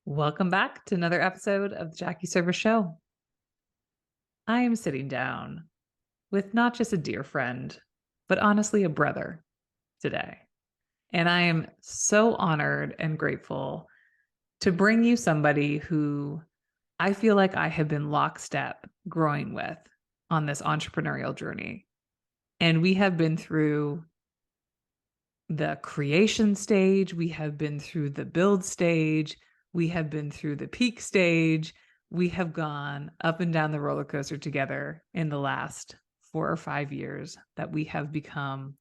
Welcome back to another episode of the Jackie Serviss Show. I am sitting down with not just a dear friend, but honestly a brother today. And I am so honored and grateful to bring you somebody who I feel like I have been lockstep growing with on this entrepreneurial journey. And we have been through the creation stage, we have been through the build stage, we have been through the peak stage. We have gone up and down the roller coaster together in the last 4 or 5 years that we have become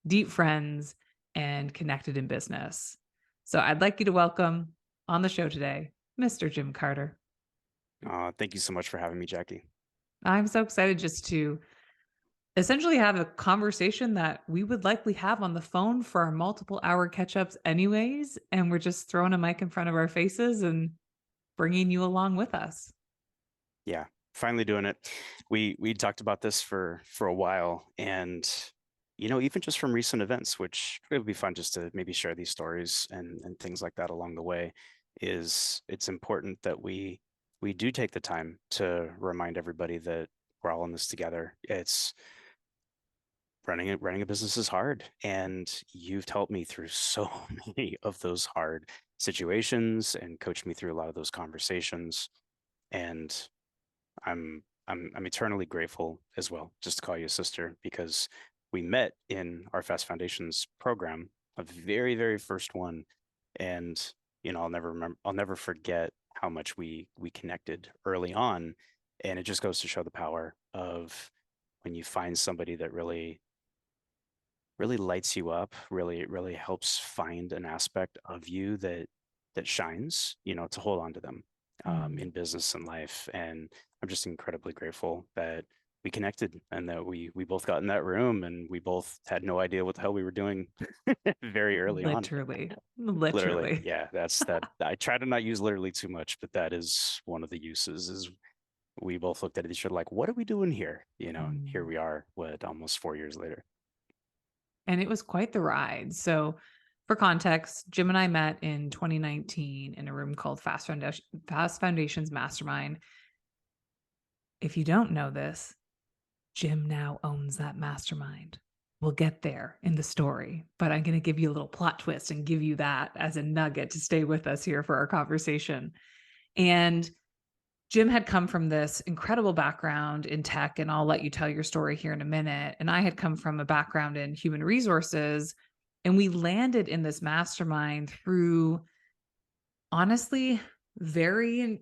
deep friends and connected in business. So I'd like you to welcome on the show today, Mr. Jim Carter. Thank you so much for having me, Jackie. I'm so excited just to essentially have a conversation that we would likely have on the phone for our multiple hour catch ups, anyways. And we're just throwing a mic in front of our faces and bringing you along with us. Yeah, finally doing it. We talked about this for a while, and even just from recent events, which it would be fun just to maybe share these stories and things like that along the way. It's important that we do take the time to remind everybody that we're all in this together. It's running a business is hard, and you've helped me through so many of those hard situations and coached me through a lot of those conversations. And I'm eternally grateful as well, just to call you a sister, because we met in our Fast Foundations program, a very, very first one. And I'll never forget how much we connected early on. And it just goes to show the power of when you find somebody that really lights you up, really helps find an aspect of you that shines, to hold on to them Mm, in business and life. And I'm just incredibly grateful that we connected and that we both got in that room and we both had no idea what the hell we were doing very early on. literally, Literally, literally. yeah, that's that. I try to not use literally too much, but that is one of the uses. Is we both looked at each other like, "What are we doing here?" And here Mm. we are, what, almost 4 years later. And it was quite the ride. So, for context, Jim and I met in 2019 in a room called Fast Foundations Mastermind. If you don't know this, Jim now owns that mastermind. We'll get there in the story, but I'm going to give you a little plot twist and give you that as a nugget to stay with us here for our conversation. And Jim had come from this incredible background in tech, and I'll let you tell your story here in a minute. And I had come from a background in human resources, and we landed in this mastermind through honestly varying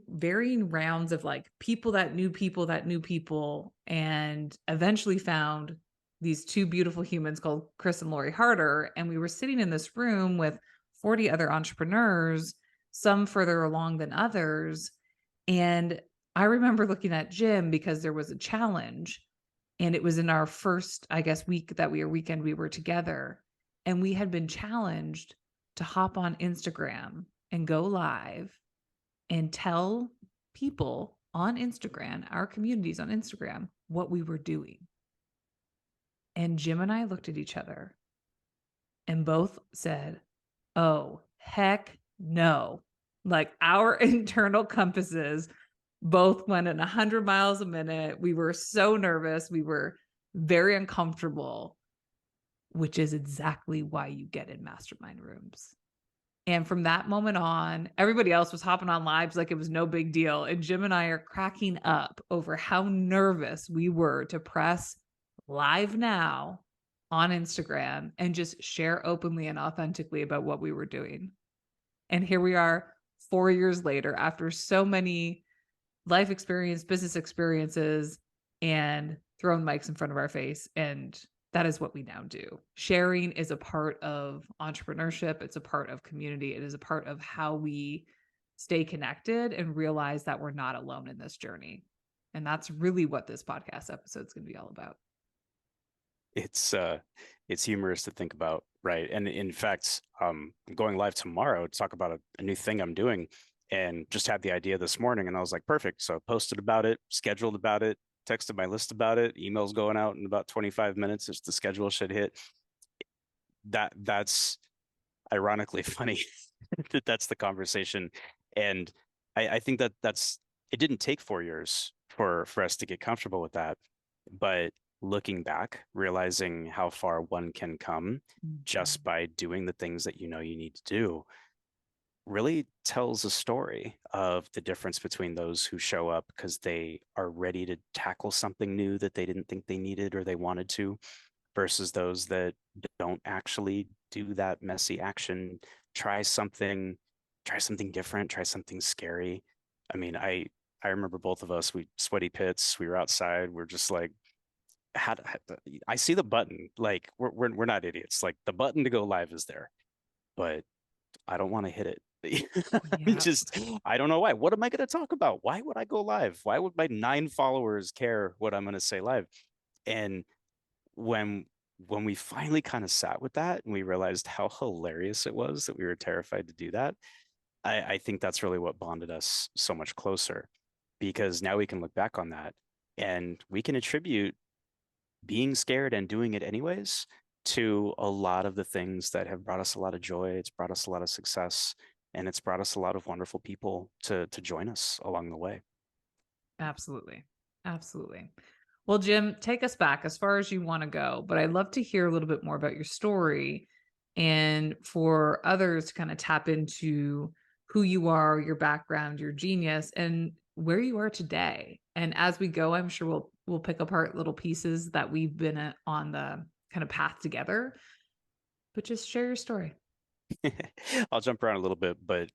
rounds of like people that knew people that knew people, and eventually found these two beautiful humans called Chris and Lori Harder. And we were sitting in this room with 40 other entrepreneurs, some further along than others. And I remember looking at Jim because there was a challenge, and it was in our first, I guess, weekend we were together. And we had been challenged to hop on Instagram and go live and tell people on Instagram, our communities on Instagram, what we were doing. And Jim and I looked at each other and both said, "Oh, heck no." Like our internal compasses both went at 100 miles a minute. We were so nervous. We were very uncomfortable, which is exactly why you get in mastermind rooms. And from that moment on, everybody else was hopping on lives like it was no big deal. And Jim and I are cracking up over how nervous we were to press live now on Instagram and just share openly and authentically about what we were doing. And here we are 4 years later, after so many life experience, business experiences, and throwing mics in front of our face. And that is what we now do. Sharing is a part of entrepreneurship. It's a part of community. It is a part of how we stay connected and realize that we're not alone in this journey. And that's really what this podcast episode is going to be all about. It's uh it's humorous to think about, right? And in fact, I'm going live tomorrow to talk about a new thing I'm doing, and just had the idea this morning, and I was like, perfect. So I posted about it, scheduled about it, texted my list about it, emails going out in about 25 minutes as the schedule should hit. That's ironically funny that that's the conversation. And I think that it didn't take 4 years for us to get comfortable with that. But looking back, realizing how far one can come just Mhm. by doing the things that you know you need to do really tells a story of the difference between those who show up because they are ready to tackle something new that they didn't think they needed or they wanted to, versus those that don't actually do that messy action, try something, try something different, try something scary. I mean, I remember both of us, we sweaty pits, we were outside, we're just like, I see the button, like we're not idiots. Like the button to go live is there, but I don't want to hit it. I'm Yeah. just, I don't know why. What am I going to talk about? Why would I go live? Why would my 9 followers care what I'm going to say live? And when when we finally kind of sat with that and we realized how hilarious it was that we were terrified to do that, I think that's really what bonded us so much closer, because now we can look back on that and we can attribute being scared and doing it anyways to a lot of the things that have brought us a lot of joy. It's brought us a lot of success, and it's brought us a lot of wonderful people to join us along the way. Absolutely. Absolutely. Well, Jim, take us back as far as you want to go, but I'd love to hear a little bit more about your story and for others to kind of tap into who you are, your background, your genius, and where you are today. And as we go, I'm sure we'll pick apart little pieces that we've been on the kind of path together, but just share your story. I'll jump around a little bit, but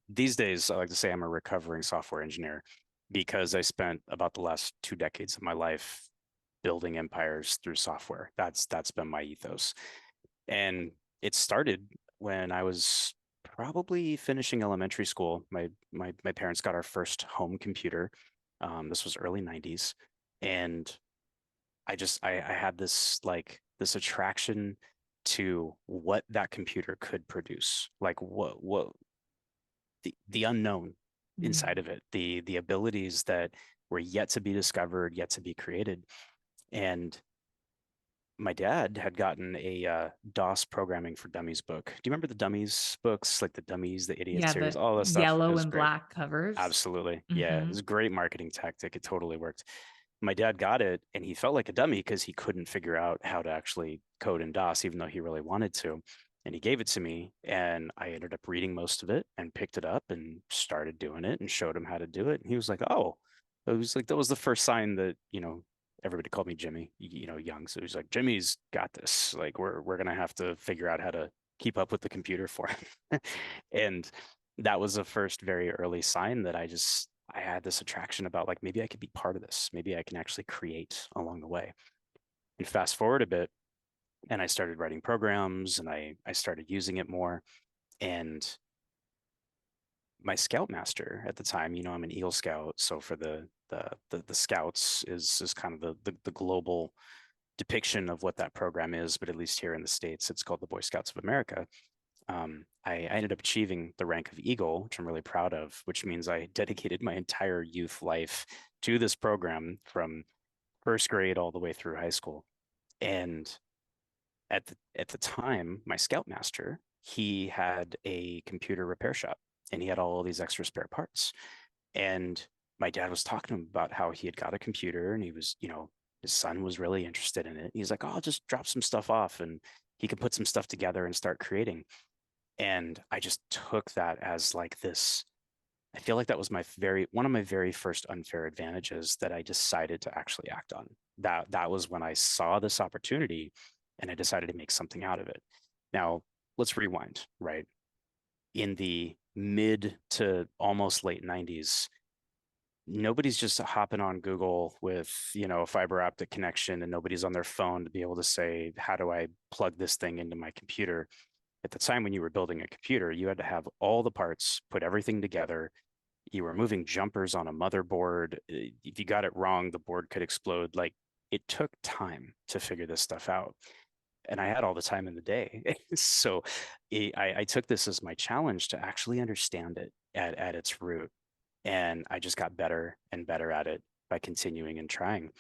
these days I like to say I'm a recovering software engineer because I spent about the last 2 decades of my life building empires through software. That's been my ethos. And it started when I was probably finishing elementary school. My parents got our first home computer. This was early 90s. And I had this like this attraction to what that computer could produce. Like what the unknown inside Mm. of it, the abilities that were yet to be discovered, yet to be created. And my dad had gotten a DOS programming for dummies book. Do you remember the dummies books, like the dummies, the idiot Yeah, series, the all that stuff? It yellow was and great. black covers. Absolutely. Yeah, it Hmm. was a great marketing tactic. It totally worked. My dad got it and he felt like a dummy because he couldn't figure out how to actually code in DOS, even though he really wanted to. And he gave it to me, and I ended up reading most of it and picked it up and started doing it and showed him how to do it. And he was like, "Oh," it was like that was the first sign that, everybody called me Jimmy, young. So he's like, "Jimmy's got this. Like we're gonna have to figure out how to keep up with the computer for him." And that was the first very early sign that I had this attraction about, like, maybe I could be part of this. Maybe I can actually create along the way. And fast forward a bit, and I started writing programs and I started using it more. And my scoutmaster at the time, I'm an Eagle Scout. So for the Scouts is kind of the global depiction of what that program is, but at least here in the States, it's called the Boy Scouts of America. I ended up achieving the rank of Eagle, which I'm really proud of, which means I dedicated my entire youth life to this program from first grade all the way through high school. And at the time, my scoutmaster, he had a computer repair shop and he had all these extra spare parts. And my dad was talking to him about how he had got a computer and he was, his son was really interested in it. He's like, "Oh, I'll just drop some stuff off and he could put some stuff together and start creating." And I just took that as like this. I feel like that was one of my very first unfair advantages that I decided to actually act on. That was when I saw this opportunity and I decided to make something out of it. Now, let's rewind, right? In the mid to almost late 90s, nobody's just hopping on Google with, a fiber optic connection, and nobody's on their phone to be able to say, "How do I plug this thing into my computer?" At the time when you were building a computer, you had to have all the parts, put everything together. You were moving jumpers on a motherboard. If you got it wrong, the board could explode. Like, it took time to figure this stuff out. And I had all the time in the day. So I took this as my challenge to actually understand it at its root. And I just got better and better at it by continuing and trying.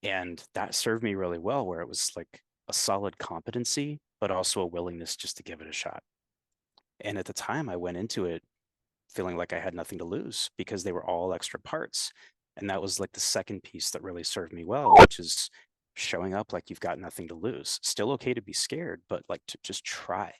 And that served me really well, where it was like a solid competency, but also a willingness just to give it a shot. And at the time I went into it feeling like I had nothing to lose because they were all extra parts. And that was like the second piece that really served me well, which is showing up like you've got nothing to lose. Still okay to be scared, but like to just try.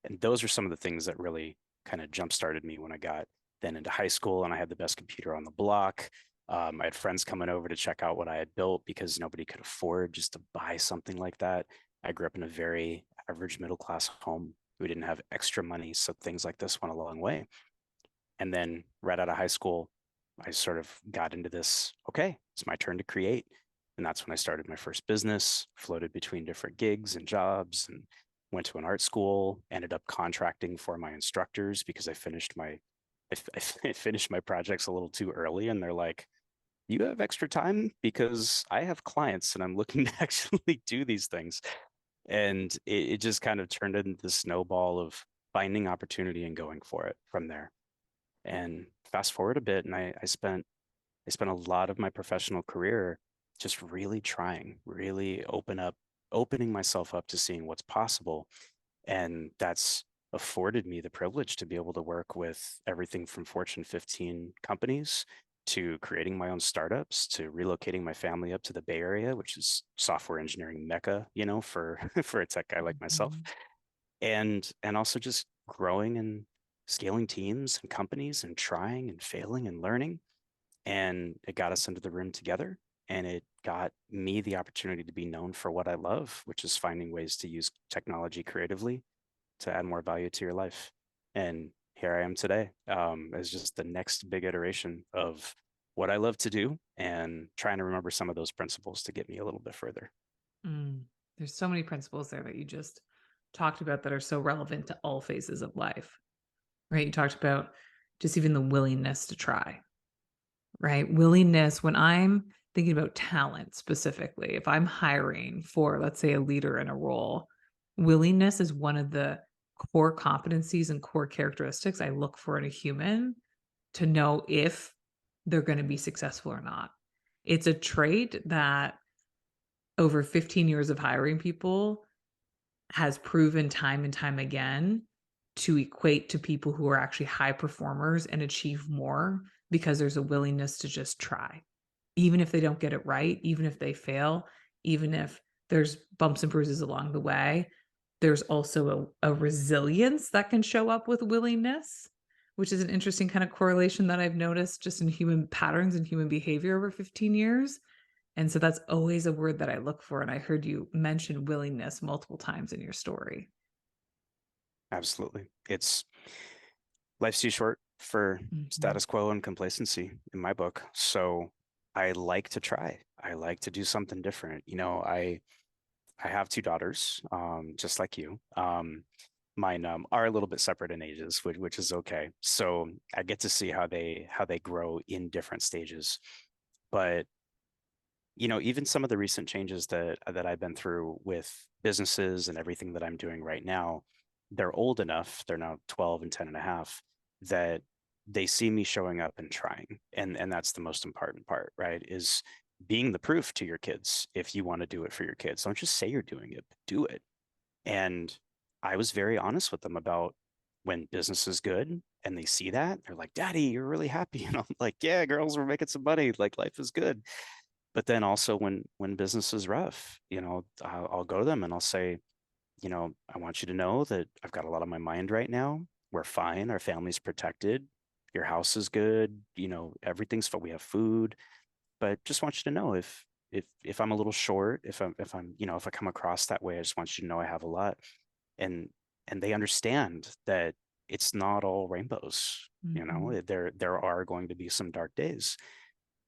And those are some of the things that really kind of jump started me when I got then into high school and I had the best computer on the block. I had friends coming over to check out what I had built because nobody could afford just to buy something like that. I grew up in a very average middle class home. We didn't have extra money, so things like this went a long way. And then right out of high school, I sort of got into this, okay, it's my turn to create. And that's when I started my first business, floated between different gigs and jobs, and went to an art school, ended up contracting for my instructors because I finished my projects a little too early. And they're like, you have extra time because I have clients and I'm looking to actually do these things. And it just kind of turned into the snowball of finding opportunity and going for it from there. And fast forward a bit, and I spent a lot of my professional career just really trying, really opening myself up to seeing what's possible. And that's afforded me the privilege to be able to work with everything from Fortune 15 companies to creating my own startups to relocating my family up to the Bay Area, which is software engineering mecca, for for a tech guy like myself. Mhm. And also just growing and scaling teams and companies and trying and failing and learning. And it got us into the room together, and it got me the opportunity to be known for what I love, which is finding ways to use technology creatively to add more value to your life. And here I am today, as just the next big iteration of what I love to do and trying to remember some of those principles to get me a little bit further. Mm. There's so many principles there that you just talked about that are so relevant to all phases of life, right? You talked about just even the willingness to try, right? Willingness when I'm thinking about talent specifically, if I'm hiring for, let's say, a leader in a role, willingness is one of the core competencies and core characteristics I look for in a human to know if they're going to be successful or not. It's a trait that over 15 years of hiring people has proven time and time again to equate to people who are actually high performers and achieve more because there's a willingness to just try. Even if they don't get it right, even if they fail, even if there's bumps and bruises along the way, there's also a resilience that can show up with willingness, which is an interesting kind of correlation that I've noticed just in human patterns and human behavior over 15 years. And so that's always a word that I look for. And I heard you mention willingness multiple times in your story. Absolutely. Life's too short for Mhm. status quo and complacency in my book. So I like to try. I like to do something different. I have two daughters, just like you. Mine are a little bit separate in ages, which is okay. So I get to see how they grow in different stages. But even some of the recent changes that I've been through with businesses and everything that I'm doing right now, they're old enough, they're now 12 and 10 and a half, that they see me showing up and trying. And that's the most important part, right? Is being the proof to your kids if you want to do it for your kids. Don't just say you're doing it, but do it. And I was very honest with them about when business is good and they see that, they're like, Daddy, you're really happy. And I'm like, yeah, girls, we're making some money. Like life is good. But then also when business is rough, I'll go to them and I'll say, I want you to know that I've got a lot on my mind right now. We're fine. Our family's protected. Your house is good. Everything's fine. We have food. But just want you to know if I'm a little short, if I come across that way, I just want you to know I have a lot. And and they understand that it's not all rainbows. Mhm. There are going to be some dark days,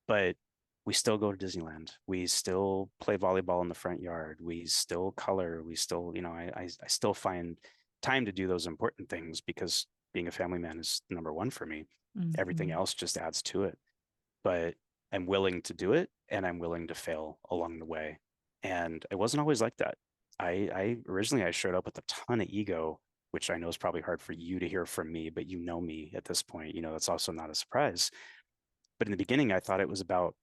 but we still go to Disneyland. We still play volleyball in the front yard. We still color. We still, I still find time to do those important things because being a family man is number one for me. Everything Mhm. else just adds to it. But I'm willing to do it and I'm willing to fail along the way. And it wasn't always like that. I originally I showed up with a ton of ego, which I know is probably hard for you to hear from me, but you know me at this point. That's also not a surprise. But in the beginning, I thought it was about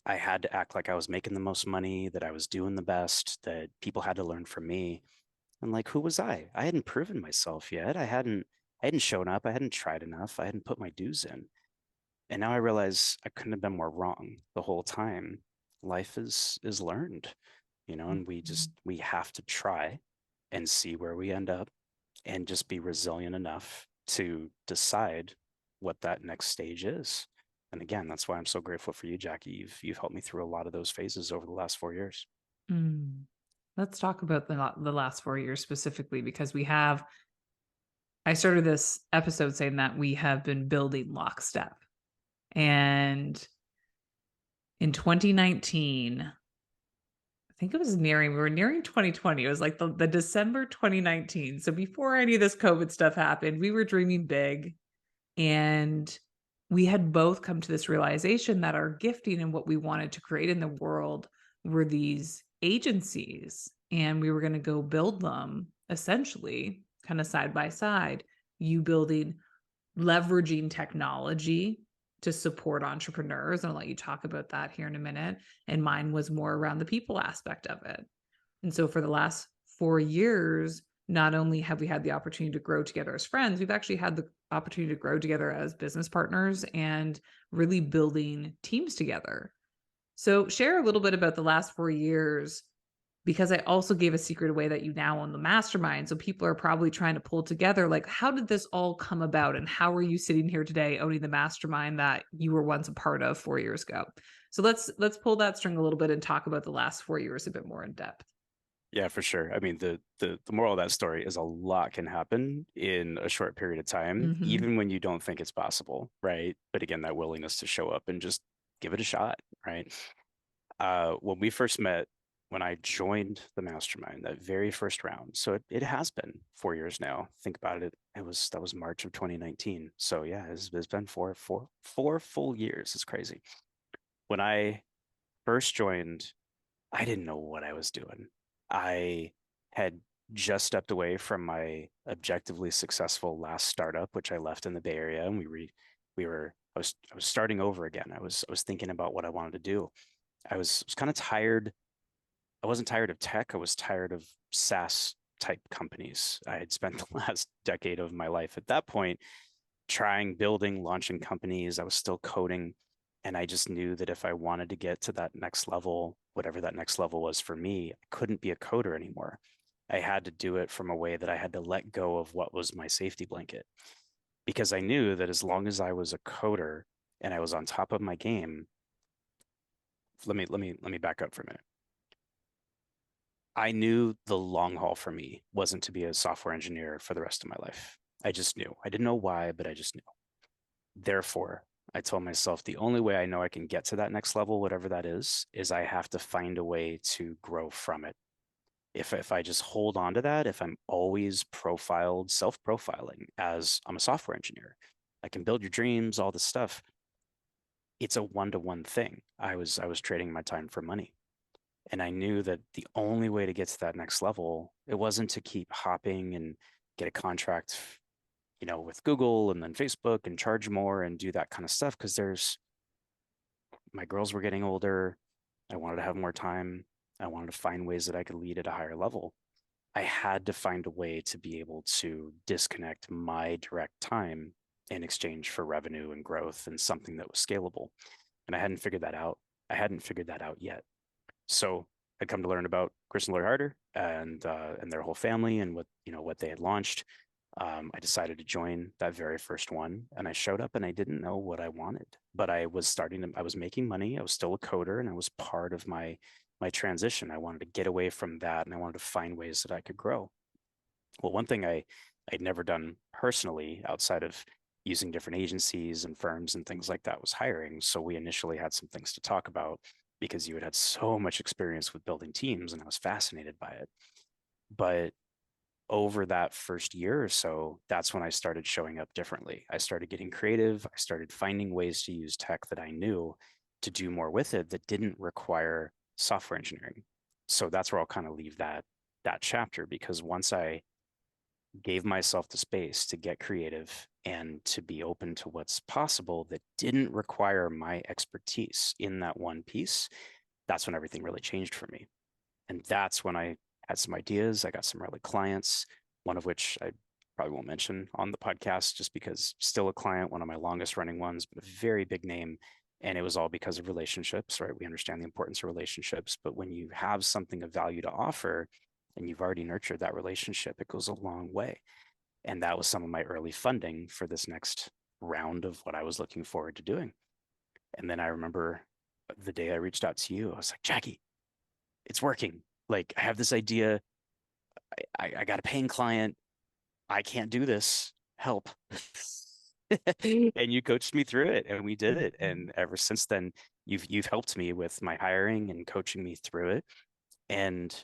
I had to act like I was making the most money, that I was doing the best, that people had to learn from me. And like, who was I? I hadn't proven myself yet. I hadn't I hadn't shown up. I hadn't tried enough. I hadn't put my dues in. And now I realize I couldn't have been more wrong the whole time. Life is learned, and Mhm. we have to try and see where we end up and just be resilient enough to decide what that next stage is. And again, that's why I'm so grateful for you, Jackie. You've helped me through a lot of those phases over the last 4 years. Mm. Let's talk about the last 4 years specifically because I started this episode saying that we have been building lockstep. And in 2019, I think it was we were nearing 2020. It was like the December 2019. So before any of this COVID stuff happened, we were dreaming big. And we had both come to this realization that our gifting and what we wanted to create in the world were these agencies. And we were going to go build them essentially, kind of side by side. You building leveraging technology to support entrepreneurs. And I'll let you talk about that here in a minute. And mine was more around the people aspect of it. And so for the last 4 years, not only have we had the opportunity to grow together as friends, we've actually had the opportunity to grow together as business partners and really building teams together. So share a little bit about the last 4 years because I also gave a secret away that you now own the mastermind. So people are probably trying to pull together like, how did this all come about? And how are you sitting here today owning the mastermind that you were once a part of 4 years ago? So let's pull that string a little bit and talk about the last 4 years a bit more in depth. Yeah, for sure. I mean, the moral of that story is a lot can happen in a short period of time, Hmm. even when you don't think it's possible, right? But again, that willingness to show up and just give it a shot, right? When we first met, when I joined the mastermind, that very first round. So it has been 4 years now. Think about it. That was March of 2019. So yeah, it's been four full years. It's crazy. When I first joined, I didn't know what I was doing. I had just stepped away from my objectively successful last startup, which I left in the Bay Area, and I was starting over again. I was thinking about what I wanted to do. I was kind of tired. I wasn't tired of tech. I was tired of SaaS type companies. I had spent the last decade of my life at that point trying, building, launching companies. I was still coding. And I just knew that if I wanted to get to that next level, whatever that next level was for me, I couldn't be a coder anymore. I had to do it from a way that I had to let go of what was my safety blanket because I knew that as long as I was a coder and I was on top of my game, let me back up for a minute. I knew the long haul for me wasn't to be a software engineer for the rest of my life. I just knew. I didn't know why, but I just knew. Therefore, I told myself the only way I know I can get to that next level, whatever that is I have to find a way to grow from it. If I just hold on to that, if I'm always profiled, self-profiling as I'm a software engineer, I can build your dreams, all this stuff. It's a one-to-one thing. I was trading my time for money. And I knew that the only way to get to that next level, it wasn't to keep hopping and get a contract, with Google and then Facebook and charge more and do that kind of stuff. Cause my girls were getting older. I wanted to have more time. I wanted to find ways that I could lead at a higher level. I had to find a way to be able to disconnect my direct time in exchange for revenue and growth and something that was scalable. And I hadn't figured that out. I hadn't figured that out yet. So I'd come to learn about Chris and Lori Harder and their whole family and what they had launched. I decided to join that very first one, and I showed up and I didn't know what I wanted, but I was making money. I was still a coder, and I was part of my transition. I wanted to get away from that, and I wanted to find ways that I could grow. Well, one thing I'd never done personally outside of using different agencies and firms and things like that was hiring. So we initially had some things to talk about because you had so much experience with building teams and I was fascinated by it. But over that first year or so, that's when I started showing up differently. I started getting creative. I started finding ways to use tech that I knew to do more with it that didn't require software engineering. So that's where I'll kind of leave that chapter because once I gave myself the space to get creative and to be open to what's possible that didn't require my expertise in that one piece, that's when everything really changed for me. And that's when I had some ideas. I got some early clients, one of which probably won't mention on the podcast just because still a client, one of my longest running ones, but a very big name. And it was all because of relationships, right? We understand the importance of relationships, but when you have something of value to offer and you've already nurtured that relationship, it goes a long way. And that was some of my early funding for this next round of what I was looking forward to doing. And then I remember the day I reached out to you, I was like, Jackie, it's working. Like, I have this idea. I got a paying client. I can't do this. Help. And you coached me through it and we did it. And ever since then, you've helped me with my hiring and coaching me through it. And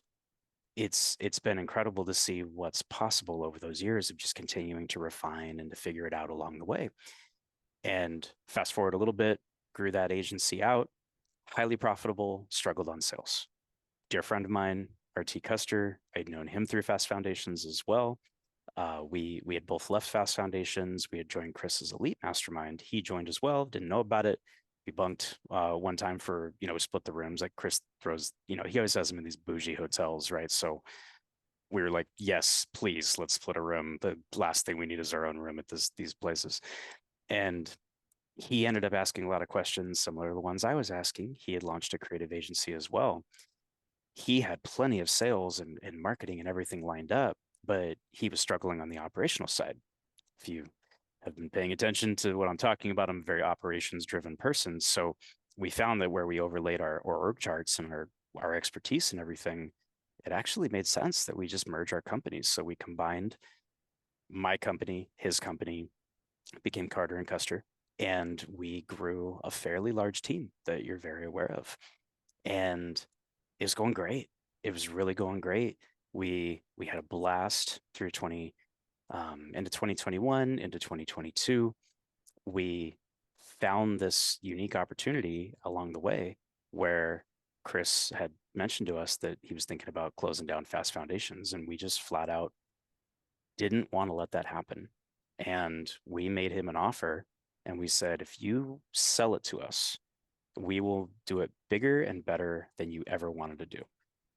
it's been incredible to see what's possible over those years of just continuing to refine and to figure it out along the way. And fast forward a little bit, grew that agency out, highly profitable, struggled on sales. Dear friend of mine, RT Custer, I'd known him through Fast Foundations as well. We had both left Fast Foundations. We had joined Chris's elite mastermind. He joined as well, didn't know about it. We bunked one time for, we split the rooms. Like Chris throws, he always has them in these bougie hotels, right? So we were like, yes, please, let's split a room. The last thing we need is our own room at these places. And he ended up asking a lot of questions similar to the ones I was asking. He had launched a creative agency as well. He had plenty of sales and marketing and everything lined up, but he was struggling on the operational side. If you have been paying attention to what I'm talking about, I'm a very operations driven person. So we found that where we overlaid our org charts and our expertise and everything, it actually made sense that we just merge our companies. So we combined my company, his company, became Carter and Custer, and we grew a fairly large team that you're very aware of. And it was going great. It was really going great. We had a blast through into 2021, into 2022. We found this unique opportunity along the way where Chris had mentioned to us that he was thinking about closing down Fast Foundations, and we just flat out didn't want to let that happen. And we made him an offer, and we said, if you sell it to us, we will do it bigger and better than you ever wanted to do.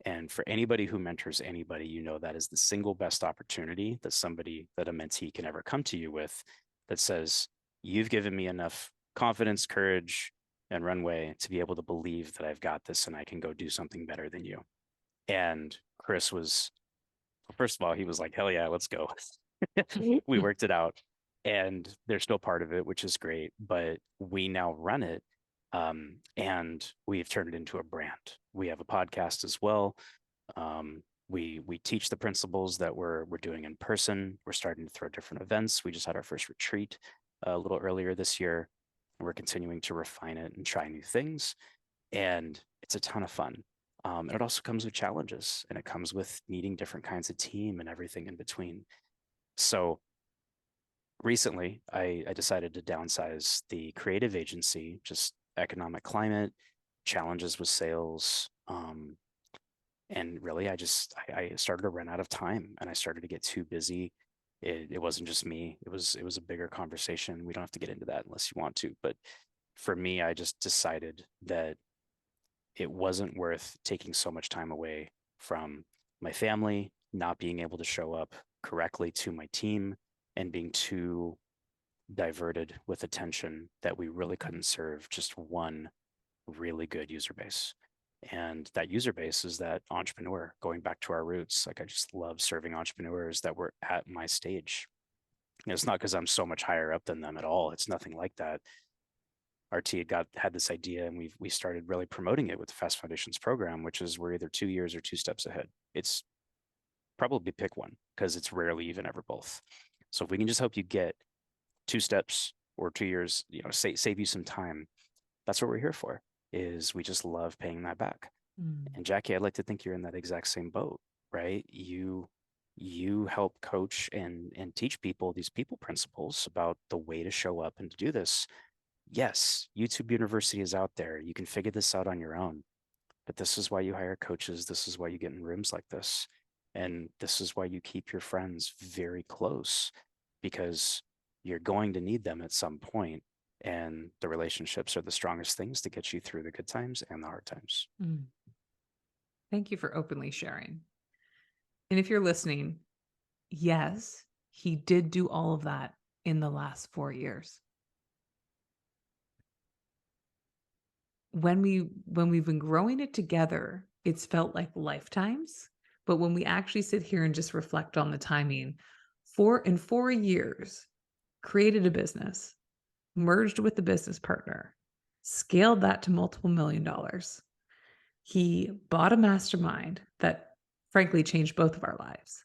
And for anybody who mentors anybody, that is the single best opportunity that a mentee can ever come to you with, that says, you've given me enough confidence, courage, and runway to be able to believe that I've got this and I can go do something better than you. And Chris was, first of all, he was like, hell yeah, let's go. We worked it out, and they're still part of it, which is great, but we now run it. And we've turned it into a brand. We have a podcast as well. We teach the principles that we're doing in person. We're starting to throw different events. We just had our first retreat a little earlier this year. We're continuing to refine it and try new things, and it's a ton of fun. And it also comes with challenges, and it comes with needing different kinds of team and everything in between. So recently, I decided to downsize the creative agency, just economic climate, challenges with sales. And really, I started to run out of time, and I started to get too busy. It wasn't just me. It was a bigger conversation. We don't have to get into that unless you want to. But for me, I just decided that it wasn't worth taking so much time away from my family, not being able to show up correctly to my team, and being too diverted with attention that we really couldn't serve just one really good user base. And that user base is that entrepreneur, going back to our roots. Like, I just love serving entrepreneurs that were at my stage. And it's not because I'm so much higher up than them at all. It's nothing like that. RT had this idea, and we started really promoting it with the Fast Foundations program, which is we're either 2 years or 2 steps ahead. It's probably pick one, because it's rarely even ever both. So if we can just help you get 2 steps or 2 years, save you some time, that's what we're here for. Is we just love paying that back. And Jackie, I'd like to think you're in that exact same boat, right? You help coach and teach people these people principles about the way to show up and to do this. Yes, YouTube University is out there. You can figure this out on your own. But this is why you hire coaches. This is why you get in rooms like this. And this is why you keep your friends very close, because you're going to need them at some point. And the relationships are the strongest things to get you through the good times and the hard times. Thank you for openly sharing. And if you're listening, yes, he did do all of that in the last 4 years. When we've been growing it together, it's felt like lifetimes, but when we actually sit here and just reflect on the timing, 4 years, created a business, merged with the business partner, scaled that to multiple million dollars. He bought a mastermind that frankly changed both of our lives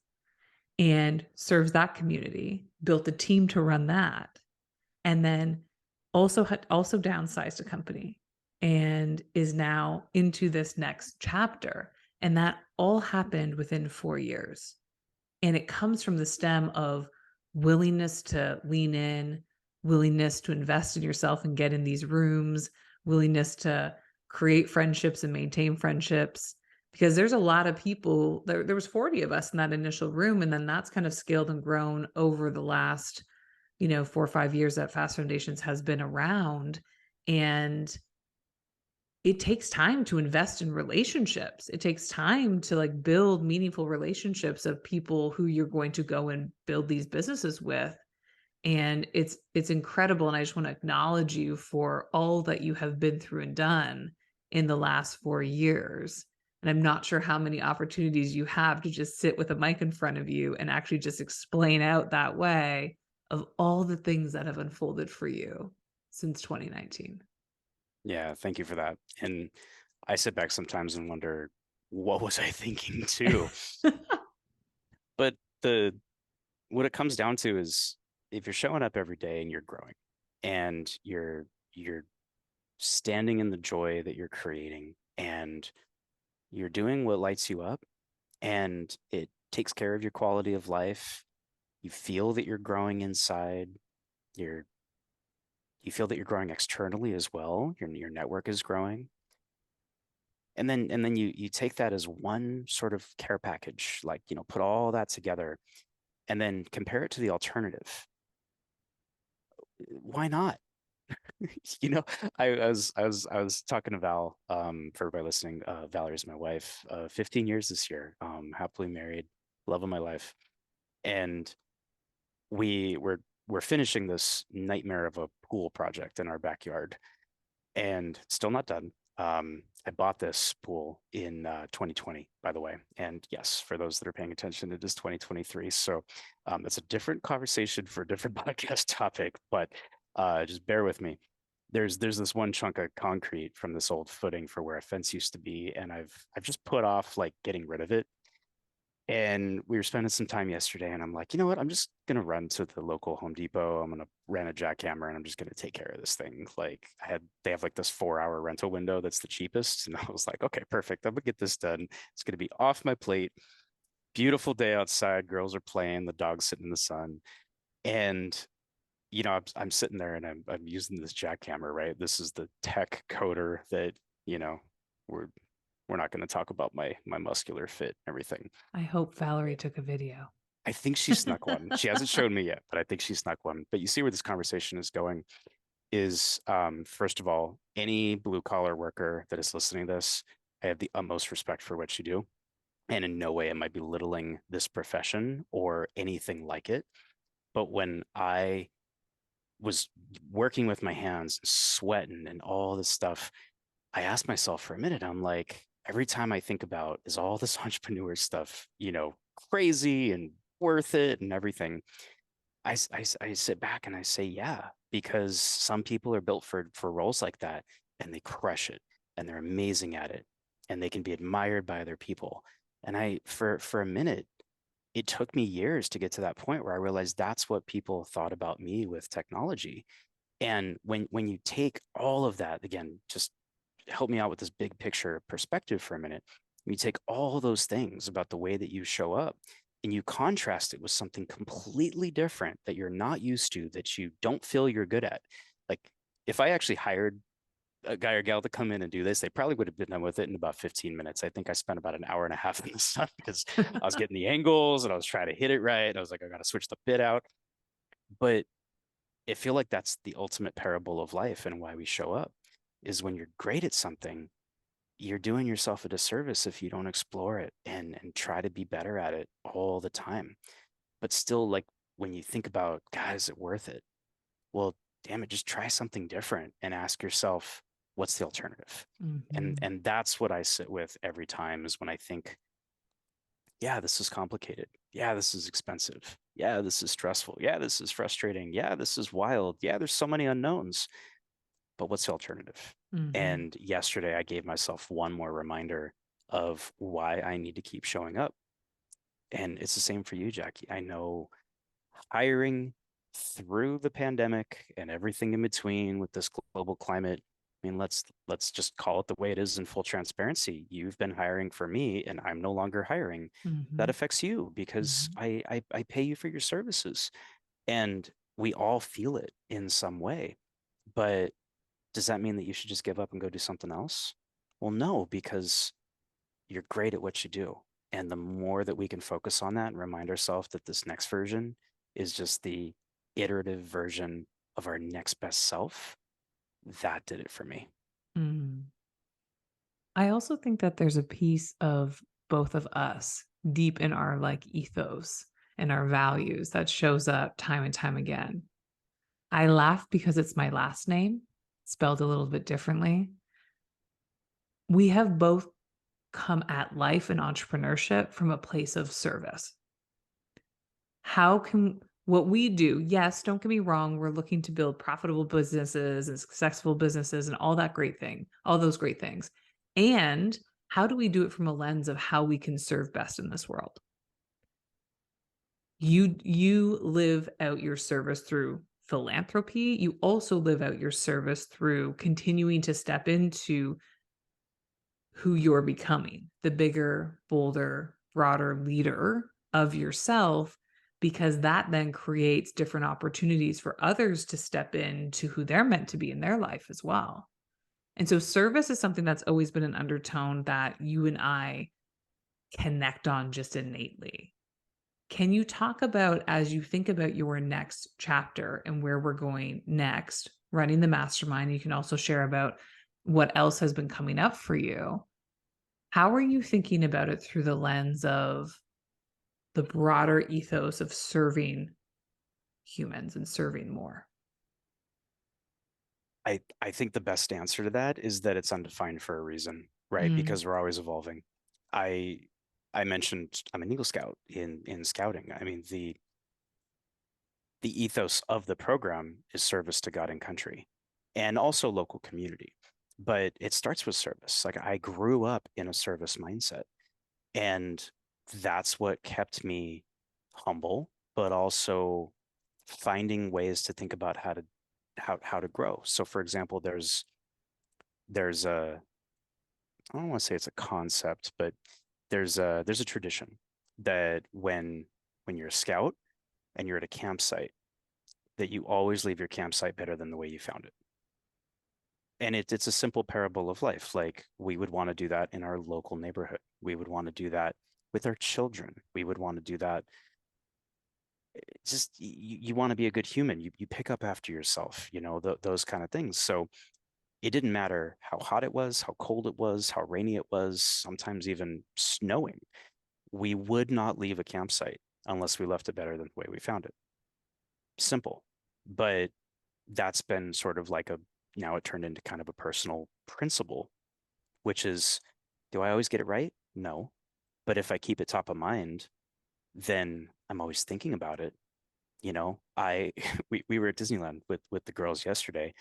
and serves that community, built a team to run that, and then also downsized a company and is now into this next chapter. And that all happened within 4 years. And it comes from the stem of willingness to lean in, willingness to invest in yourself and get in these rooms, willingness to create friendships and maintain friendships. Because there's a lot of people, there was 40 of us in that initial room. And then that's kind of scaled and grown over the last, 4 or 5 years that Fast Foundations has been around. And it takes time to invest in relationships. It takes time to like build meaningful relationships of people who you're going to go and build these businesses with. And it's incredible. And I just want to acknowledge you for all that you have been through and done in the last 4 years. And I'm not sure how many opportunities you have to just sit with a mic in front of you and actually just explain out that way of all the things that have unfolded for you since 2019. Yeah, thank you for that. And I sit back sometimes and wonder, what was I thinking too? But the what it comes down to is if you're showing up every day and you're growing and you're standing in the joy that you're creating and you're doing what lights you up and it takes care of your quality of life, you feel that you're growing inside, you're you feel that you're growing externally as well, your network is growing. And then you take that as one sort of care package, like, put all that together and then compare it to the alternative. Why not? You know, I was talking to Val, for everybody listening. Valerie's my wife, 15 years this year, happily married, love of my life. And we're finishing this nightmare of a pool project in our backyard and still not done. I bought this pool in 2020, by the way. And yes, for those that are paying attention, it is 2023. So that's a different conversation for a different podcast topic, but just bear with me. There's this one chunk of concrete from this old footing for where a fence used to be, and I've just put off like getting rid of it. And we were spending some time yesterday, and I'm like, you know what? I'm just gonna run to the local Home Depot. I'm gonna rent a jackhammer, and I'm just gonna take care of this thing. Like they have like this 4 hour rental window that's the cheapest, and I was like, okay, perfect. I'm gonna get this done. It's gonna be off my plate. Beautiful day outside. Girls are playing. The dog's sitting in the sun, and I'm sitting there, and I'm using this jackhammer. Right, this is the tech coder that you know we're we're not going to talk about my muscular fit and everything. I hope Valerie took a video. I think she snuck one. She hasn't shown me yet, but I think she snuck one. But you see where this conversation is going is, first of all, any blue collar worker that is listening to this, I have the utmost respect for what you do. And in no way am I belittling this profession or anything like it. But when I was working with my hands, sweating and all this stuff, I asked myself for a minute, I'm like, every time I think about, is all this entrepreneur stuff, crazy and worth it and everything? I sit back and I say, yeah, because some people are built for roles like that and they crush it and they're amazing at it and they can be admired by other people. And for a minute, it took me years to get to that point where I realized that's what people thought about me with technology. And when you take all of that, again, just help me out with this big picture perspective for a minute. You take all those things about the way that you show up and you contrast it with something completely different that you're not used to, that you don't feel you're good at. Like if I actually hired a guy or gal to come in and do this, they probably would have been done with it in about 15 minutes. I think I spent about an hour and a half in the sun because I was getting the angles and I was trying to hit it right. I was like, I got to switch the bit out. But I feel like that's the ultimate parable of life and why we show up is when you're great at something, you're doing yourself a disservice if you don't explore it and try to be better at it all the time. But still, like when you think about, God, is it worth it? Well, damn it, just try something different and ask yourself, what's the alternative? Mhm. And that's what I sit with every time is when I think, yeah, this is complicated. Yeah, this is expensive. Yeah, this is stressful. Yeah, this is frustrating. Yeah, this is wild. Yeah, there's so many unknowns. But what's the alternative? Mhm. And yesterday I gave myself one more reminder of why I need to keep showing up. And it's the same for you, Jackie. I know hiring through the pandemic and everything in between with this global climate. I mean, let's just call it the way it is in full transparency. You've been hiring for me and I'm no longer hiring. That Mhm. affects you because Mhm. I pay you for your services. And we all feel it in some way. But does that mean that you should just give up and go do something else? Well, no, because you're great at what you do. And the more that we can focus on that and remind ourselves that this next version is just the iterative version of our next best self, that did it for me. Mm. I also think that there's a piece of both of us deep in our like ethos and our values that shows up time and time again. I laugh because it's my last name, spelled a little bit differently. We have both come at life and entrepreneurship from a place of service. How can what we do, yes, don't get me wrong, we're looking to build profitable businesses and successful businesses and all that great thing, all those great things. And how do we do it from a lens of how we can serve best in this world? You live out your service through philanthropy. You also live out your service through continuing to step into who you're becoming, the bigger, bolder, broader leader of yourself, because that then creates different opportunities for others to step into who they're meant to be in their life as well. And so service is something that's always been an undertone that you and I connect on just innately. Can you talk about, as you think about your next chapter and where we're going next, running the mastermind? You can also share about what else has been coming up for you. How are you thinking about it through the lens of the broader ethos of serving humans and serving more? I think the best answer to that is that it's undefined for a reason, right? Mm, Because we're always evolving. I I mentioned I'm an Eagle Scout in scouting. I mean, the ethos of the program is service to God and country and also local community. But it starts with service. Like I grew up in a service mindset, and that's what kept me humble, but also finding ways to think about how to grow. So for example, there's a I don't want to say it's a concept, but there's a tradition that when you're a scout and you're at a campsite, that you always leave your campsite better than the way you found it. And it's a simple parable of life. Like we would want to do that in our local neighborhood. We would want to do that with our children. We would want to do that. It's just you want to be a good human. You pick up after yourself, those kind of things. So it didn't matter how hot it was, how cold it was, how rainy it was, sometimes even snowing. We would not leave a campsite unless we left it better than the way we found it. Simple. But that's been sort of like now it turned into kind of a personal principle, which is, do I always get it right? No. But if I keep it top of mind, then I'm always thinking about it. We were at Disneyland with the girls yesterday,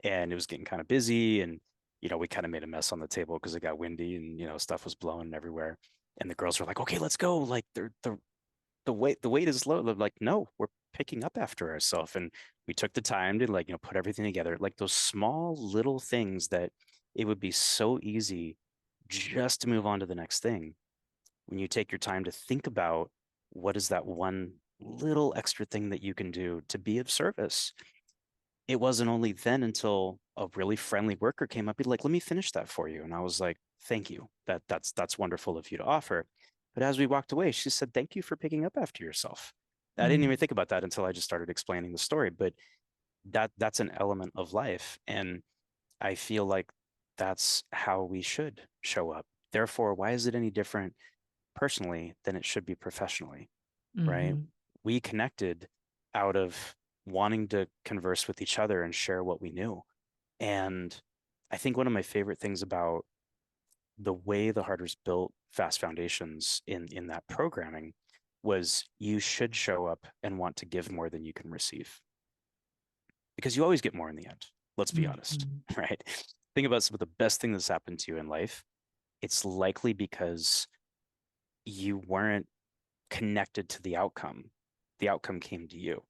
and it was getting kind of busy, and we kind of made a mess on the table because it got windy and stuff was blowing everywhere. And the girls were like, "Okay, let's go." Like the weight is low. They're like, "No, we're picking up after ourselves." And we took the time to like put everything together, like those small little things that it would be so easy just to move on to the next thing when you take your time to think about what is that one little extra thing that you can do to be of service. It wasn't only then until a really friendly worker came up, be like, "Let me finish that for you." And I was like, "Thank you. That's wonderful of you to offer." But as we walked away, she said, "Thank you for picking up after yourself." I didn't mm, even think about that until I just started explaining the story, but that's an element of life. And I feel like that's how we should show up. Therefore, why is it any different personally than it should be professionally, right? mhm, We connected out of wanting to converse with each other and share what we knew. And I think one of my favorite things about the way the Harders built Fast Foundations in that programming was you should show up and want to give more than you can receive, because you always get more in the end. Let's be honest, Mhm. right? Think about some of the best thing that's happened to you in life. It's likely because you weren't connected to the outcome. The outcome came to you.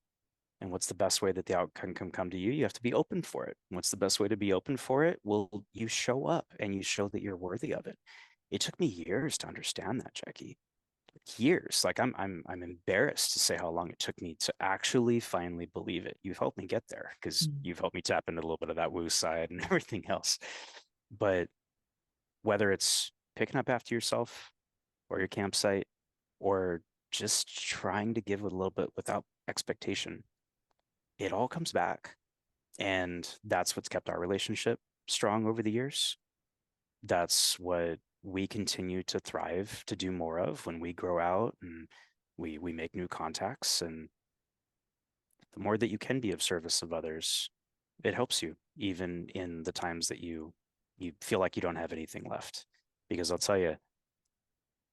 And what's the best way that the outcome can come to you? You have to be open for it. What's the best way to be open for it? Well, you show up and you show that you're worthy of it. It took me years to understand that, Jackie. Years. Like I'm embarrassed to say how long it took me to actually finally believe it. You've helped me get there because Mm. you've helped me tap into a little bit of that woo side and everything else. But whether it's picking up after yourself or your campsite or just trying to give a little bit without expectation, it all comes back. And that's what's kept our relationship strong over the years. That's what we continue to thrive to do more of when we grow out and we make new contacts. And the more that you can be of service of others, it helps you even in the times that you feel like you don't have anything left. Because I'll tell you,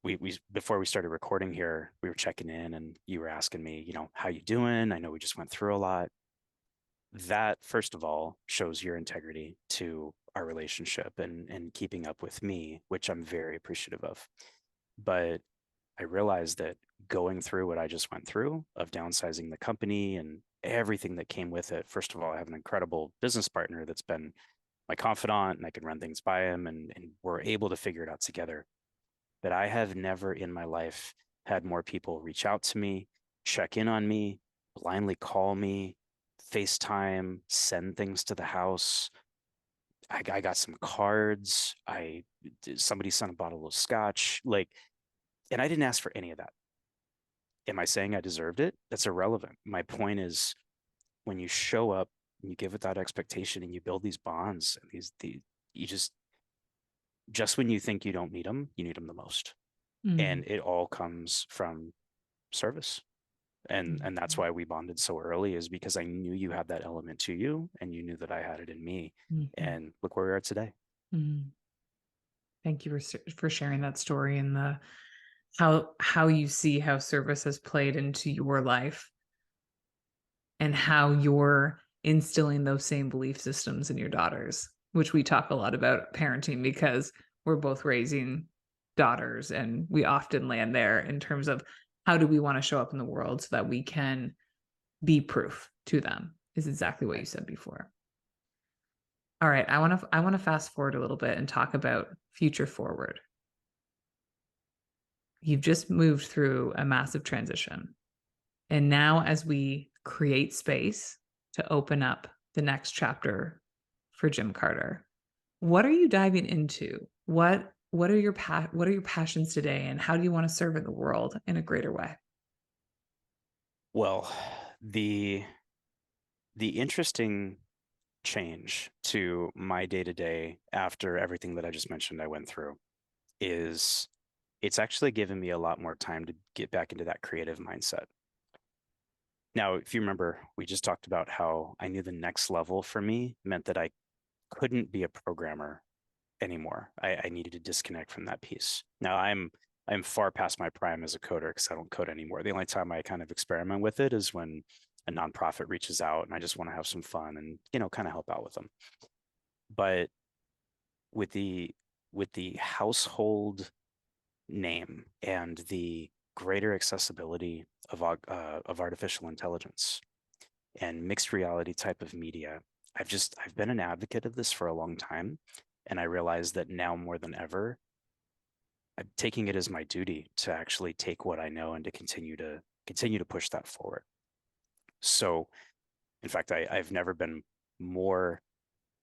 we before we started recording here, we were checking in and you were asking me, how you doing? I know we just went through a lot. That first of all shows your integrity to our relationship and keeping up with me, which I'm very appreciative of. But I realized that going through what I just went through of downsizing the company and everything that came with it, first of all, I have an incredible business partner that's been my confidant and I can run things by him and we're able to figure it out together. But I have never in my life had more people reach out to me, check in on me, blindly call me, FaceTime, send things to the house. I got some cards. Somebody sent a bottle of scotch. And I didn't ask for any of that. Am I saying I deserved it? That's irrelevant. My point is when you show up and you give without expectation and you build these bonds and you just when you think you don't need them, you need them the most. And Mm. it all comes from service. And that's Mhm. why we bonded so early, is because I knew you had that element to you and you knew that I had it in me. Mhm. And look where we are today. Mhm. Thank you for sharing that story and the how you see how service has played into your life and how you're instilling those same belief systems in your daughters, which we talk a lot about parenting because we're both raising daughters and we often land there in terms of how do we want to show up in the world so that we can be proof to them is exactly what you Right. said before. All right, I want to fast forward a little bit and talk about future forward. You've just moved through a massive transition. And now, as we create space to open up the next chapter for Jim Carter, what are you diving into? What are what are your passions today, and how do you want to serve in the world in a greater way? Well, the interesting change to my day to day after everything that I just mentioned I went through is it's actually given me a lot more time to get back into that creative mindset. Now, if you remember, we just talked about how I knew the next level for me meant that I couldn't be a programmer anymore. I needed to disconnect from that piece. Now I'm far past my prime as a coder because I don't code anymore. The only time I kind of experiment with it is when a nonprofit reaches out and I just want to have some fun and kind of help out with them. But with the household name and the greater accessibility of artificial intelligence and mixed reality type of media, I've been an advocate of this for a long time, and I realize that now more than ever, I'm taking it as my duty to actually take what I know and to continue to push that forward. So, in fact, I've never been more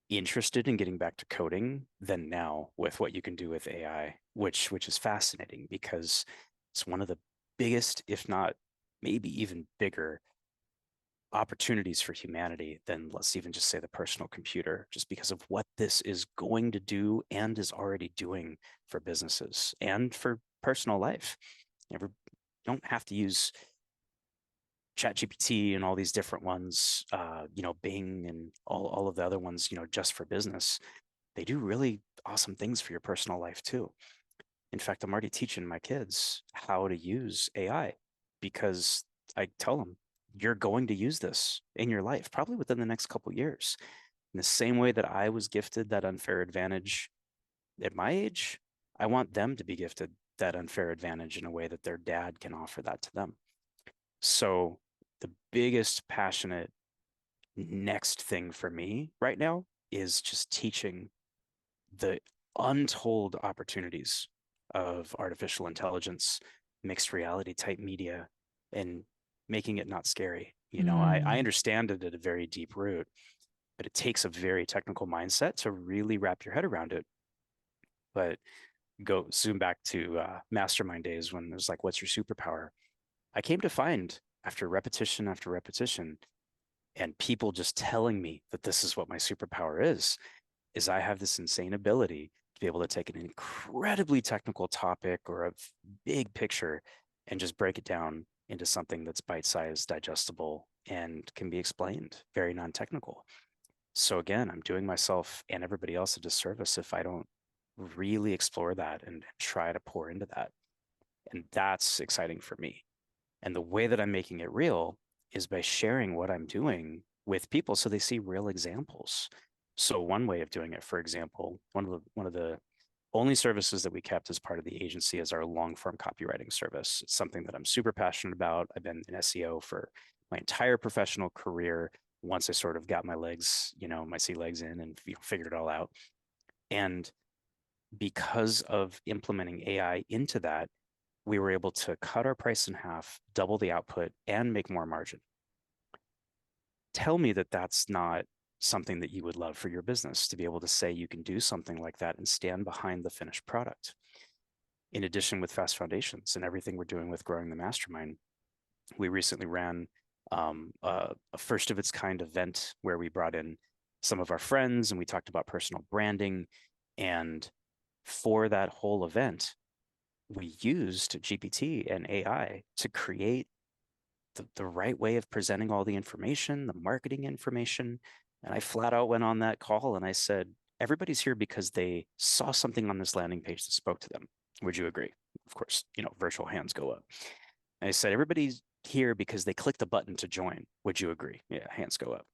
interested in getting back to coding than now with what you can do with AI, which is fascinating because it's one of the biggest, if not maybe even bigger opportunities for humanity than, let's even just say, the personal computer, just because of what this is going to do and is already doing for businesses and for personal life. You don't have to use ChatGPT and all these different ones, Bing and all of the other ones, just for business, they do really awesome things for your personal life too. In fact, I'm already teaching my kids how to use AI because I tell them you're going to use this in your life, probably within the next couple of years. In the same way that I was gifted that unfair advantage at my age, I want them to be gifted that unfair advantage in a way that their dad can offer that to them. So the biggest passionate next thing for me right now is just teaching the untold opportunities of artificial intelligence, mixed reality type media, and making it not scary. I Mm. understand it at a very deep root, but it takes a very technical mindset to really wrap your head around it. But go zoom back to mastermind days when it was like, what's your superpower? I came to find after repetition, and people just telling me that this is what my superpower is I have this insane ability to be able to take an incredibly technical topic or a big picture and just break it down into something that's bite-sized, digestible, and can be explained very non-technical. So again, I'm doing myself and everybody else a disservice if I don't really explore that and try to pour into that. And that's exciting for me. And the way that I'm making it real is by sharing what I'm doing with people so they see real examples. So one way of doing it, for example, one of the only services that we kept as part of the agency is our long form copywriting service. It's something that I'm super passionate about. I've been in SEO for my entire professional career. Once I sort of got my legs, my sea legs in and figured it all out. And because of implementing AI into that, we were able to cut our price in half, double the output, and make more margin. Tell me that that's not something that you would love for your business, to be able to say you can do something like that and stand behind the finished product. In addition, with Fast Foundations and everything we're doing with growing the mastermind, we recently ran a first of its kind event where we brought in some of our friends and we talked about personal branding. And for that whole event, we used GPT and AI to create the right way of presenting all the information, the marketing information. And I flat out went on that call and I said, everybody's here because they saw something on this landing page that spoke to them. Would you agree? Of course, virtual hands go up. And I said, everybody's here because they clicked the button to join. Would you agree? Yeah, hands go up.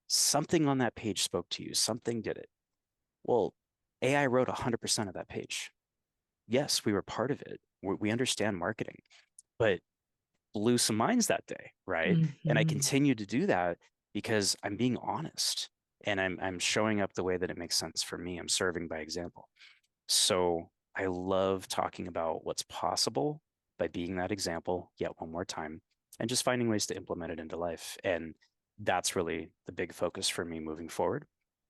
Something on that page spoke to you, something did it. Well, AI wrote 100% of that page. Yes, we were part of it. We understand marketing, but blew some minds that day, right? And I Mhm. continue to do that because I'm being honest and I'm showing up the way that it makes sense for me. I'm serving by example. So I love talking about what's possible by being that example yet one more time and just finding ways to implement it into life. And that's really the big focus for me moving forward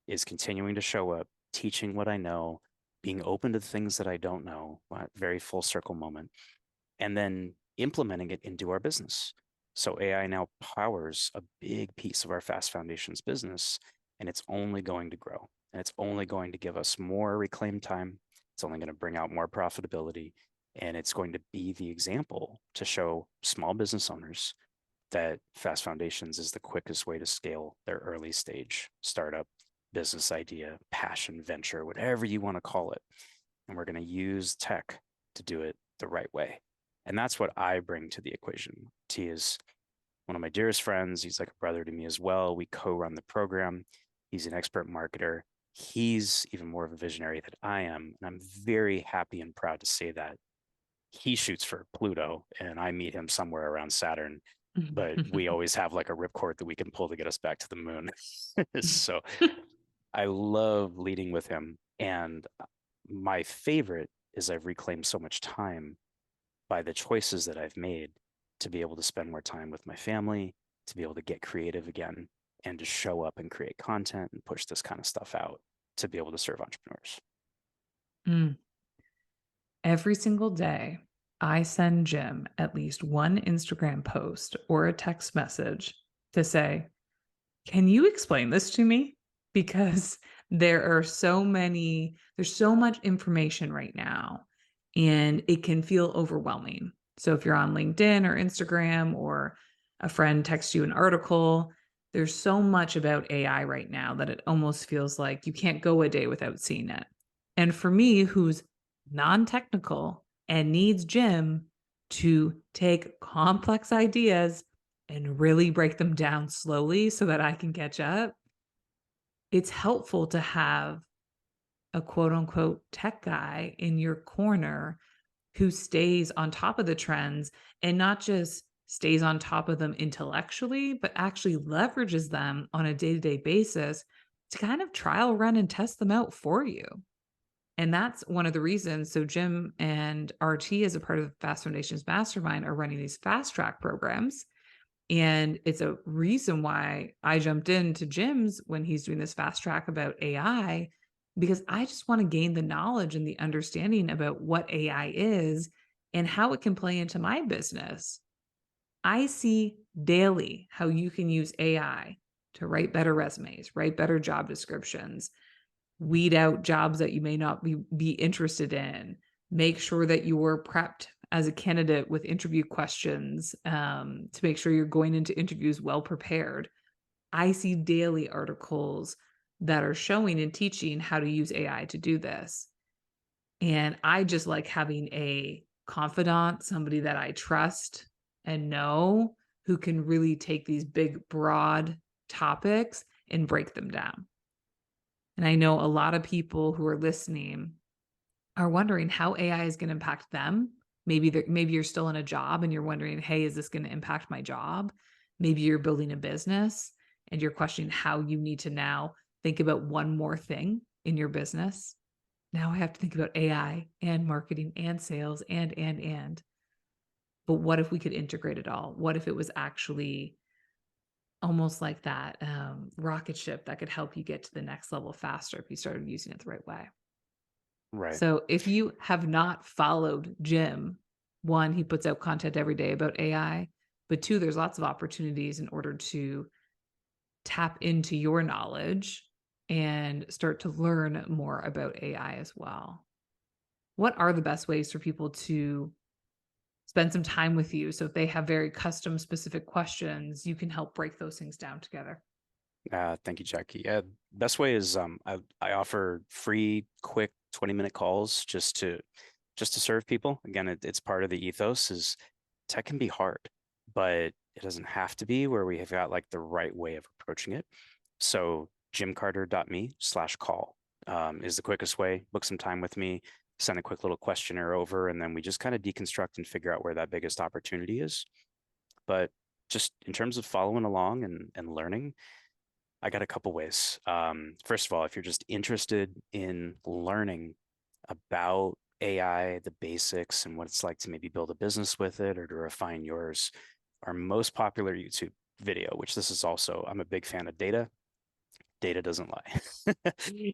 is continuing to show up, teaching what I know, being open to the things that I don't know, very full circle moment, and then implementing it into our business. So AI now powers a big piece of our Fast Foundations business, and it's only going to grow. And it's only going to give us more reclaimed time. It's only going to bring out more profitability. And it's going to be the example to show small business owners that Fast Foundations is the quickest way to scale their early stage startup, business idea, passion, venture, whatever you want to call it. And we're going to use tech to do it the right way. And that's what I bring to the equation. T is one of my dearest friends. He's like a brother to me as well. We co-run the program. He's an expert marketer. He's even more of a visionary than I am. And I'm very happy and proud to say that he shoots for Pluto and I meet him somewhere around Saturn. But we always have like a ripcord that we can pull to get us back to the moon. So I love leading with him. And my favorite is I've reclaimed so much time by the choices that I've made to be able to spend more time with my family, to be able to get creative again, and to show up and create content and push this kind of stuff out to be able to serve entrepreneurs. Mm. Every single day, I send Jim at least one Instagram post or a text message to say, can you explain this to me? Because there's so much information right now, and it can feel overwhelming. So if you're on LinkedIn or Instagram or a friend texts you an article. There's so much about AI right now that it almost feels like you can't go a day without seeing it. And for me, who's non technical and needs Jim to take complex ideas and really break them down slowly so that I can catch up, it's helpful to have a quote unquote tech guy in your corner who stays on top of the trends and not just stays on top of them intellectually, but actually leverages them on a day to day basis to kind of trial run and test them out for you. And that's one of the reasons. So, Jim and RT, as a part of the Fast Foundations Mastermind, are running these fast track programs. And it's a reason why I jumped into Jim's when he's doing this fast track about AI, because I just want to gain the knowledge and the understanding about what AI is and how it can play into my business. I see daily how you can use AI to write better resumes, write better job descriptions, weed out jobs that you may not be interested in, make sure that you're prepped as a candidate with interview questions to make sure you're going into interviews well prepared. I see daily articles that are showing and teaching how to use AI to do this. And I just like having a confidant, somebody that I trust and know who can really take these big, broad topics and break them down. And I know a lot of people who are listening are wondering how AI is going to impact them. Maybe you're still in a job and you're wondering, hey, is this going to impact my job? Maybe you're building a business and you're questioning how you need to now think about one more thing in your business. Now I have to think about AI and marketing and sales and. But what if we could integrate it all? What if it was actually almost like that rocket ship that could help you get to the next level faster if you started using it the right way? Right. So if you have not followed Jim, one, he puts out content every day about AI, but two, there's lots of opportunities in order to tap into your knowledge and start to learn more about AI as well. What are the best ways for people to spend some time with you? So if they have very custom specific questions, you can help break those things down together. Thank you, Jackie. Best way is I offer free, quick 20-minute calls just to serve people. Again, it's part of the ethos is tech can be hard, but it doesn't have to be where we have got like the right way of approaching it. So jimcarter.me/call is the quickest way. Book some time with me, send a quick little questionnaire over, and then we just kind of deconstruct and figure out where that biggest opportunity is. But just in terms of following along and learning, I got a couple ways. First of all, if you're just interested in learning about AI, the basics, and what it's like to maybe build a business with it or to refine yours, our most popular YouTube video, which this is also, I'm a big fan of data. Data doesn't lie.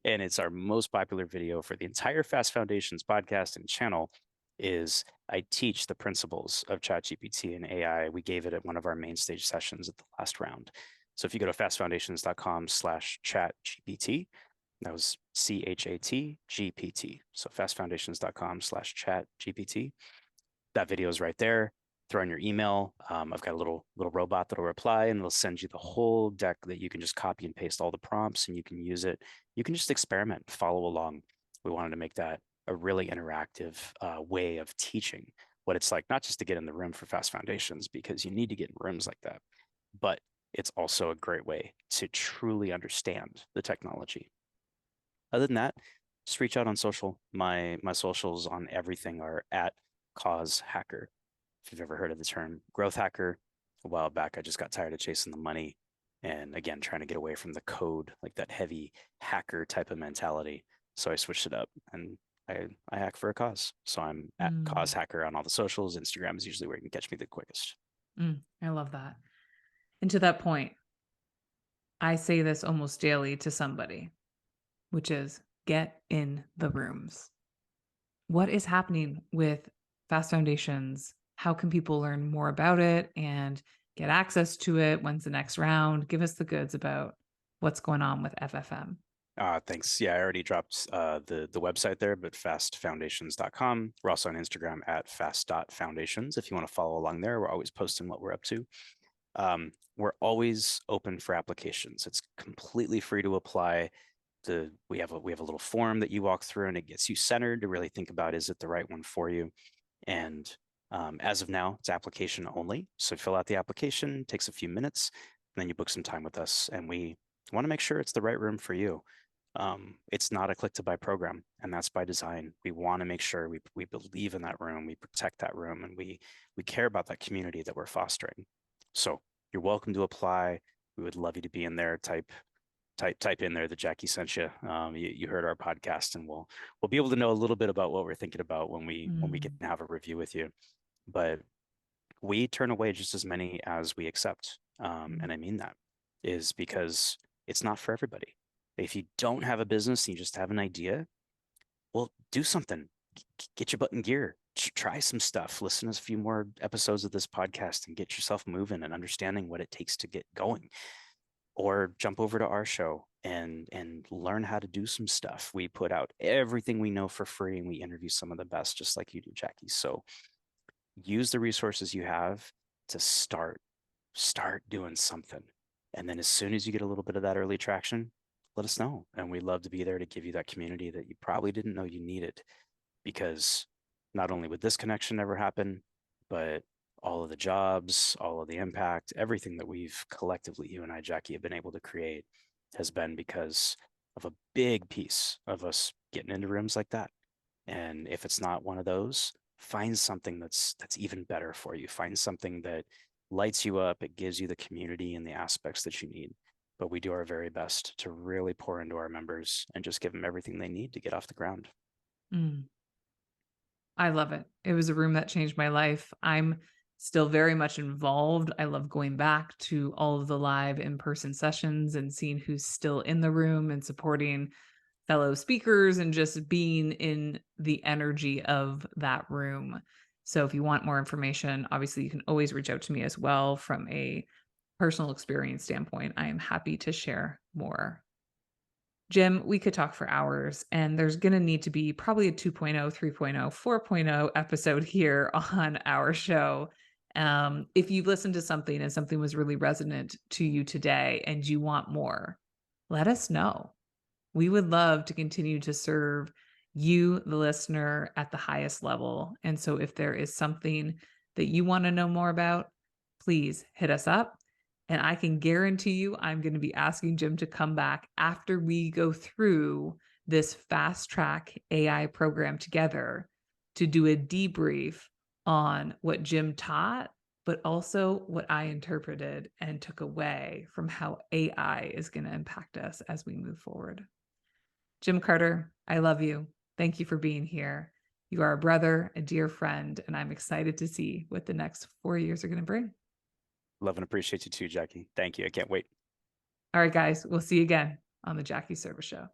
And it's our most popular video for the entire Fast Foundations podcast and channel is I teach the principles of ChatGPT and AI. We gave it at one of our main stage sessions at the last round. So if you go to fastfoundations.com/chatgpt, that was ChatGPT. So fastfoundations.com/chatgpt. That video is right there. Throw in your email. I've got a little robot that'll reply and it'll send you the whole deck that you can just copy and paste all the prompts and you can use it. You can just experiment, follow along. We wanted to make that a really interactive way of teaching what it's like, not just to get in the room for Fast Foundations, because you need to get in rooms like that, but it's also a great way to truly understand the technology. Other than that, just reach out on social. My socials on everything are at Cause Hacker. If you've ever heard of the term growth hacker, a while back, I just got tired of chasing the money and again, trying to get away from the code, like that heavy hacker type of mentality. So I switched it up and I hack for a cause. So I'm at Cause Mm, Hacker on all the socials. Instagram is usually where you can catch me the quickest. I love that. And to that point, I say this almost daily to somebody, which is get in the rooms. What is happening with Fast Foundations? How can people learn more about it and get access to it? When's the next round? Give us the goods about what's going on with FFM. Thanks. Yeah, I already dropped the website there, but fastfoundations.com. We're also on Instagram at fast.foundations. If you want to follow along there, we're always posting what we're up to. We're always open for applications. It's completely free to apply. We have a little form that you walk through, and it gets you centered to really think about, is it the right one for you? And as of now, it's application only. So fill out the application, takes a few minutes, and then you book some time with us. And we want to make sure it's the right room for you. It's not a click to buy program, and that's by design. We want to make sure we believe in that room, we protect that room, and we care about that community that we're fostering. So you're welcome to apply. We would love you to be in there. Type in there that Jackie sent you. You heard our podcast, and we'll be able to know a little bit about what we're thinking about when we get to have a review with you. But we turn away just as many as we accept, and I mean that is because it's not for everybody. If you don't have a business and you just have an idea, well, do something. Get your butt in gear. Try some stuff. Listen to a few more episodes of this podcast and get yourself moving and understanding what it takes to get going. Or jump over to our show and learn how to do some stuff. We put out everything we know for free, and we interview some of the best, just like you do, Jackie. So use the resources you have to start doing something. And then as soon as you get a little bit of that early traction, let us know. And we'd love to be there to give you that community that you probably didn't know you needed, because not only would this connection never happen, but all of the jobs, all of the impact, everything that we've collectively, you and I, Jackie, have been able to create has been because of a big piece of us getting into rooms like that. And if it's not one of those, find something that's even better for you. Find something that lights you up. It gives you the community and the aspects that you need. But we do our very best to really pour into our members and just give them everything they need to get off the ground. I love it. It was a room that changed my life. I'm still very much involved. I love going back to all of the live in-person sessions and seeing who's still in the room and supporting fellow speakers and just being in the energy of that room. So if you want more information, obviously you can always reach out to me as well from a personal experience standpoint. I am happy to share more. Jim, we could talk for hours, and there's going to need to be probably a 2.0, 3.0, 4.0 episode here on our show. If you've listened to something and something was really resonant to you today and you want more, let us know. We would love to continue to serve you, the listener, at the highest level. And so if there is something that you want to know more about, please hit us up. And I can guarantee you, I'm going to be asking Jim to come back after we go through this fast track AI program together to do a debrief on what Jim taught, but also what I interpreted and took away from how AI is going to impact us as we move forward. Jim Carter, I love you. Thank you for being here. You are a brother, a dear friend, and I'm excited to see what the next 4 years are going to bring. Love and appreciate you too, Jackie. Thank you. I can't wait. All right, guys, we'll see you again on the Jackie Serviss Show.